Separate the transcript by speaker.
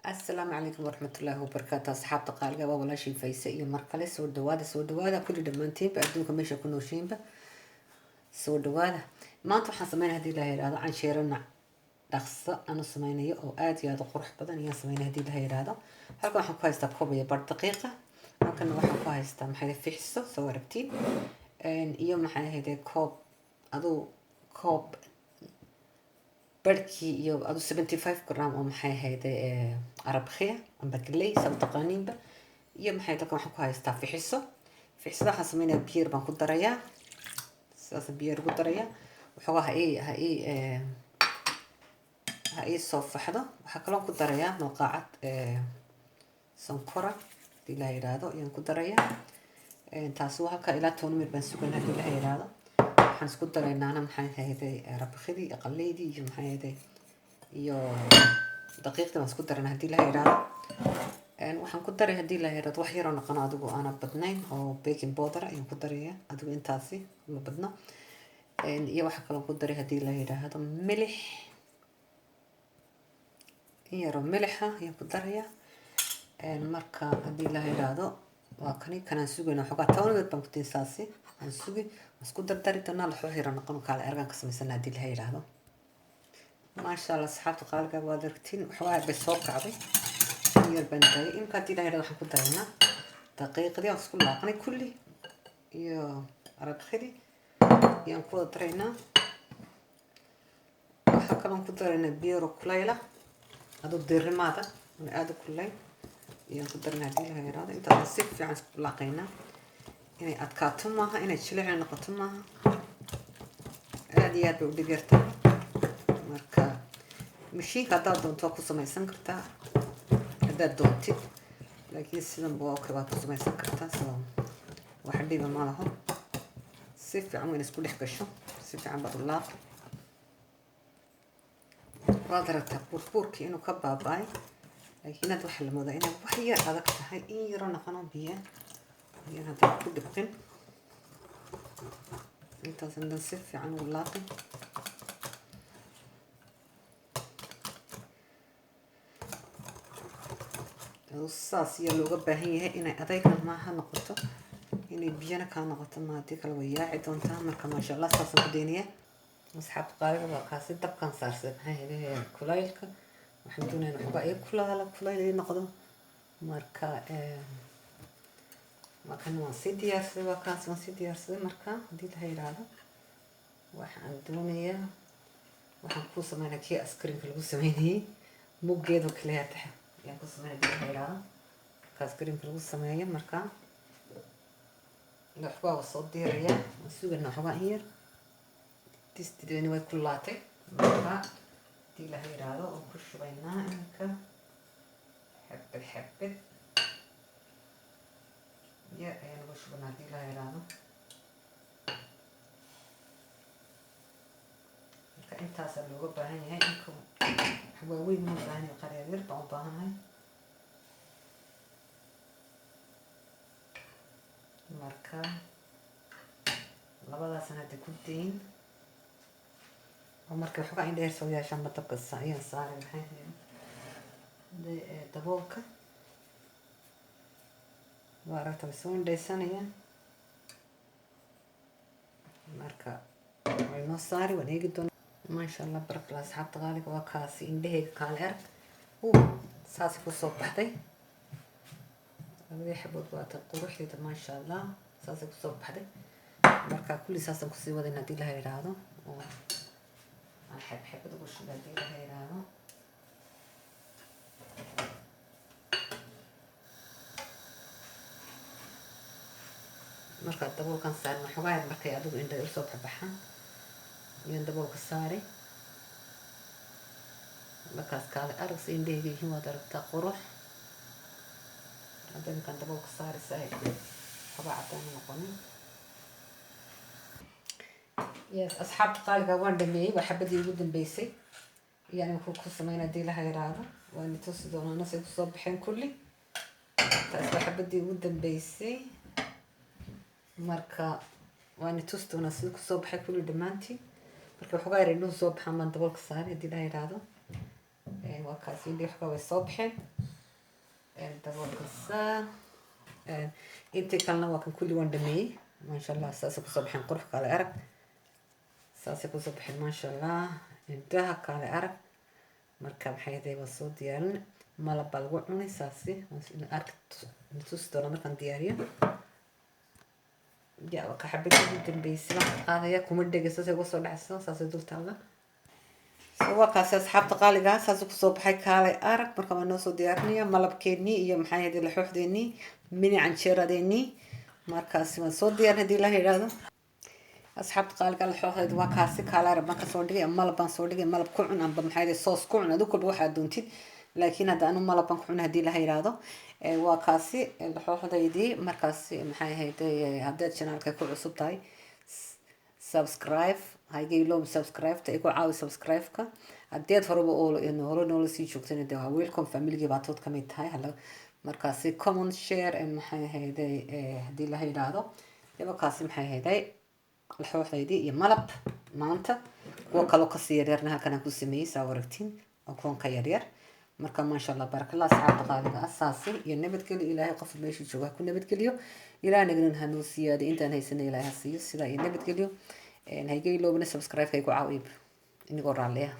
Speaker 1: السلام عليكم ورحمة الله وبركاته أصحاب قالقة ولا شي فايسة مركلة سود دوادة كل دمانتين بأدوكم مش يكونوا شينبا سود دوادة ما أنتم حسمين هدي لهي هذا عن شيرنا دقصة أنا سميني أو آتي هذا قرح بدن يا سمين هدي لهي هذا هلكم حكوا يستا كوبية برد دقيقة ممكن نروح حكوا يستا محل في حصة صورتين يوم محل هيدا كوب أدو كوب بركي iyo adu 75 gram oo maxay ahayd arabkhiya amba galey sab taqaaniinba iyo maxay dadka waxaan ku haystaa fixisada waxaan sameynaa biyo baan ku darayaa saas biyo ku darayaa waxa ha soo faxdo waxa kale oo ku darayaa malqacad sonkora hadii la yiraahdo ayaan ku darayaa taas waa halka ilaa 10 minute baan suganaa hadii la yiraahdo waxaan isku daraynaa maxay ahayd arabkhidii qaleydii iyo maxay ahayd iyo daqiiqda waan isku daranaa hadii la yiraahdo waxaan ku daray hadii la yiraahdo wax yar oo noqon adigu aan badnayn oo baking powder ayaan ku darayaa adigu intaasi ma badna iyo waxa kale oo ku daray hadii la yiraahdo milix iyo milxa ayaan ku darayaa marka hadii la yiraahdo waa kanaan sugayna xogaa 10 minute baan ku tiinsaasi aan sugi isku dardari doonaa la xooxira noqon kale ergan ka samaysan hadii la yiraahdo ما شاء الله صحابتي قال قبل دركتين وحواي بسوق عبي يربندي إن كانت إلى هذا حنكون درينا دقيقة دي أصل لاقني كلي يا رد خدي ينقول درينا وحكى لهم كدرنا بيرو كليلة هذا الدير ماذا من هذا كلي ينقول درنا هذه هذا أنت نسيت في عن لاقينا يعني أتكاتم معها إن تشيلها نقطم معها هذه يا بودي بيرتاح marka mishiinka hadaad doonto ku samaysan kartaa hadaad doontid laakiin sidan buu oo kale ku samaysan kartaa soo waxa dhiba ma laho si fiican weyn isku dhex gasho si fiican baad u laaq waad aragtaa burburkii inuu ka baaba'ay laakiin aad waxa la moodaa inay wax yar adag tahay in yar oo noqon biyo ayaan hadda ku dhibqin intaas indan si fiican u laaqin saas iyo looga baahan yahay inay adayga maaha noqoto inay biyana ka noqoto maadii kala wayaaci doontaa marka ma sha Allah saas ku deeniya asxaab qaaliga waa kaasi dabkan saarsan maxay leeyahay kulaylka waxaan doonaynaa xogaa ay kulayl noqdo marka waa si diyaarsaday waa kaas waa si diyaarsaday marka hadii la yiraahdo waxaan doonayaa waxaan ku sameeynaa kii askariinka lagu sameeyay muggeedo kaliya tahay يعني كوس من هذه الحيرة كاسكريم في الوسط سماية مركا نحبها والصوت دي ريا نسوق النحبها هير تستديني وين كلاتي مركا دي لهير هذا وكش بينها إنك حبة يا أنا وش بنا دي لهير هذا أنت أصل لو جبهني هاي إنكم حواوين مو بهني قريبير بعضها marka labada sanad ku tiin oo marka waxa ay dheer soo yeeshaan badabka saayaan saaray maxay daboolka waarata soo indhaysanaya marka way noo saari waneegi doon ما شاء الله برك الله أصحاب تغالق وكاسي إنديه كالر ساسي كوسو بحدي أنا يحبوا الوقت القروح يدا ما شاء الله ساسي كوسو بحدي بركة كل ساسي كوسي وذي ندي لها يرادو أنا حب تقولش ندي لها يرادو مركة الدبول كان صار محواي مركة يادو إنده يوسو بحبحان يندبوك الساري بكاس كالي أرقص إنديه هو دربتا قروح عندما كان دبوك الساري سايد حبا عطاني مقوني يس أصحاب قالي قوان دمي وحبا دي ودن بيسي يعني كوكو سمينا دي لها يرادا واني توصدونا ناسي كصوب بحين كلي تأسوا حبا دي ودن بيسي مركا واني توصدونا ناسي كصوب بحين كلي دمانتي marka waxa gaar inuu soo baxan man dabalka saar hadii la yiraahdo waa kaasi indii waxa way soo baxeen daboolka saar. intii kalena waa kan kulli waan dhameeyey maasha allah saasay kusoo baxeen qurux kale arag saasay kusoo baxeen maasha allah indhaha kale arag marka maxay ahayd waa soo diyaarin malab baa lagu cunay saasi arki tusi doona markaan diyaariyo ya ka xabadii dambeysay baan qaadaya kuma dhegeyso say uga soo dhacayso saasay dul taalla waa kaasi asxaabta qaaligaa saasuu kusoo baxay kaalay arag marka waa noo soo diyaarinaya malabkeennii iyo maxay ahayd laxooxdeennii mini canjeeradeennii markaasi waan soo diyaarin haddii ilaah yidhaahdo asxaabta qaaligaa laxooxdeed waa kaasi kaalay arag baan kasoo dhigay malab baan soo dhigay malab ku cun amba maxay ahayd soos ku cun adigu kolba waxaad doontid laakiin hadda anu malab baan ku cun haddii ilaah yidhaahdo waa kaasi laxooxdeydii markaasi maxay ahayd haddaad janaalka ku cusub tahay subscribe haygayloom subscribe-ta igu caawi subscribe-ka haddeed horeba hore noola sii joogtana de waa welcome familygii baa tood kamid tahay markaasi common share maxay ahayday haddii la yidhaahdo dabakaasi maxay ahayday laxooxdaydii iyo malab maanta kuwa kaloo kasii yaryarna halkan aan ku sameeyey saa aragtiin oo kuwan ka yaryar marka maasha allah barakallah asxaabta qaaliga asaasi iyo nabadgelyo ilaahay qof meesha jooga ku nabadgeliyo ilaahay nagnan hanoo siyaada intaan haysana ilaahay ha siiyo sidaa iyo nabadgelyo haygayloobna subscribe-ka igu caawiya inigoo raalliya